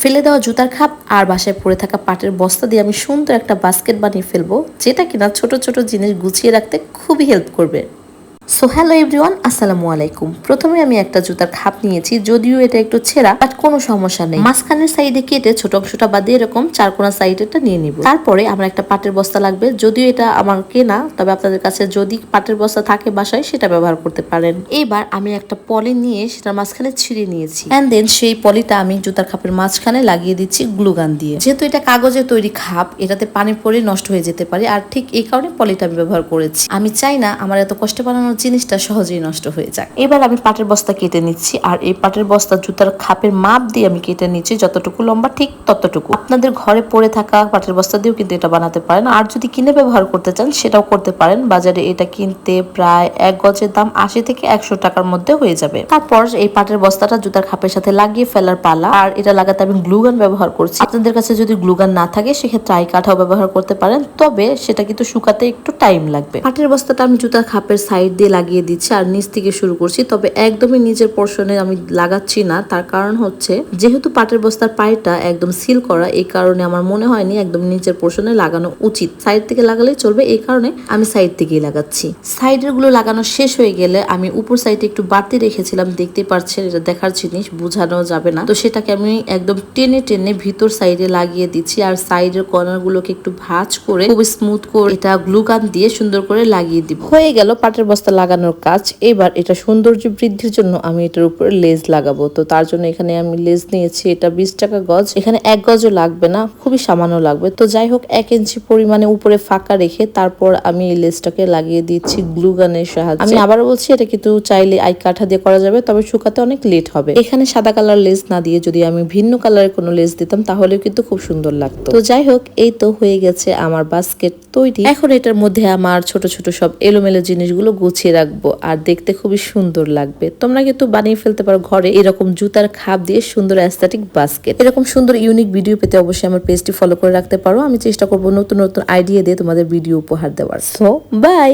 ফেলে দেওয়া জুতার খাপ আর বাসায় পড়ে থাকা পাটের বস্তা দিয়ে আমি সুন্দর একটা বাস্কেট বানিয়ে ফেলবো, যেটা কিনা ছোট ছোট জিনিস গুছিয়ে রাখতে খুবই হেল্প করবে। সো হ্যালো এভরিওয়ান, আসসালামু আলাইকুম। প্রথমে আমি একটা জুতার খাপ নিয়েছি, যদিও এটা একটু ছেঁড়া, বাট কোনো সমস্যা নেই। মাঝখানের সাইডে কেটে ছোট অংশটা বাদ দিয়ে এরকম চারকোনা সাইডেরটা নিয়ে নিব। তারপরে আমার একটা পাটের বস্তা লাগবে, যদিও এটা আমার কেনা, তবে আপনাদের কাছে যদি পাটের বস্তা থাকে বাসায় সেটা ব্যবহার করতে পারেন। এবার আমি একটা পলি নিয়ে সেটার মাঝখানে ছিঁড়ে নিয়েছি, এন্ড দেন সেই পলিটা আমি জুতার খাপের মাঝখানে লাগিয়ে দিচ্ছি গ্লুগান দিয়ে। যেহেতু এটা কাগজের তৈরি খাপ, এটাতে পানি পড়ে নষ্ট হয়ে যেতে পারে, আর ঠিক এই কারণে পলিটা আমি ব্যবহার করেছি। আমি চাই না আমার এত কষ্ট বানানোর জিনিসটা সহজেই নষ্ট হয়ে যাক। এবার আমি পাটের বস্তা কেটে নিচ্ছি, আর এই পাটের বস্তা জুতার খাপের মাপ দিয়ে আমি কেটে নিচ্ছি, যতটুকু লম্বা ঠিক ততটুকু। আপনাদের ঘরে পড়ে থাকা পাটের বস্তা দিয়েও কিন্তু এটা বানাতে পারেন, আর যদি কিনে ব্যবহার করতে চান সেটাও করতে পারেন। বাজারে এটা কিনতে প্রায় 1 গজের দাম 80 থেকে 100 টাকার মধ্যে হয়ে যাবে। তারপর এই পাটের বস্তাটা জুতার খাপের সাথে লাগিয়ে ফেলার পালা। আর এটা লাগাতে আমি গ্লুগান ব্যবহার করছি। আপনাদের কাছে যদি গ্লুগান না থাকে সেক্ষেত্রে আই কাঠাও ব্যবহার করতে পারেন, তবে সেটা কিন্তু শুকাতে একটু টাইম লাগবে। পাটের বস্তাটা আমি জুতার খাপের সাইড দিয়ে লাগিয়ে দিচ্ছি, আর নিচ থেকে শুরু করছি, তবে একদমই নিচের পোর্শনে আমি লাগাচ্ছি না। তার কারণ হচ্ছে, যেহেতু পাটের বস্তার পাইটা একদম সিল করা, এই কারণে আমার মনে হয়নি একদম নিচের পোর্শনে লাগানো উচিত। সাইড থেকে লাগালেই চলবে, এই কারণে আমি সাইড থেকেই লাগাচ্ছি। সাইডের গুলো লাগানো শেষ হয়ে গেলে আমি উপর সাইডে একটু বাড়তি রেখেছিলাম, দেখতে পাচ্ছেন, এটা দেখার জিনিস, বোঝানো যাবে না, তো সেটাকে আমি একদম টেনে টেনে ভিতর সাইডে লাগিয়ে দিচ্ছি। আর সাইডের কর্নার গুলোকে একটু ভাঁজ করে খুব স্মুথ করে এটা গ্লুগান দিয়ে সুন্দর করে লাগিয়ে দিব। হয়ে গেল পাটের বস্তা লাগানোর কাজ। এবার এটা সৌন্দর্য বৃদ্ধির জন্য আমি এটার উপরে লেজ লাগাবো। তো তার জন্য এখানে আমি লেজ নিয়েছি, এটা 20 টাকা গজ। এখানে 1 গজও লাগবে না, খুবই সামান্য লাগবে। তো যাই হোক, 1 ইঞ্চি পরিমাণে উপরে ফাঁকা রেখে তারপর আমি এই লেজটাকে লাগিয়ে দিচ্ছি গ্লুগানের সাহায্যে। আমি আবারও বলছি, এটা কিন্তু চাইলে আই কাঠা দিয়ে করা যাবে, তবে শুকাতে অনেক লেট হবে। এখানে সাদা কালার লেজ না দিয়ে যদি আমি ভিন্ন কালারের কোনো লেজ দিতাম তাহলেও কিন্তু খুব সুন্দর লাগতো। তো যাই হোক, এই তো হয়ে গেছে আমার বাস্কেট তৈরি। এখন এটার মধ্যে আমার ছোট ছোট সব এলোমেলো জিনিসগুলো গুছিয়ে রাখবো, আর দেখতে খুবই সুন্দর লাগবে। তোমরা কিন্তু বানিয়ে ফেলতে পারো ঘরে এরকম জুতার খাপ দিয়ে সুন্দর অ্যাস্থেটিক বাস্কেট। এরকম সুন্দর ইউনিক ভিডিও পেতে অবশ্যই আমার পেজটি ফলো করে রাখতে পারো। আমি চেষ্টা করবো নতুন নতুন আইডিয়া দিয়ে তোমাদের ভিডিও উপহার দেওয়ার। So by.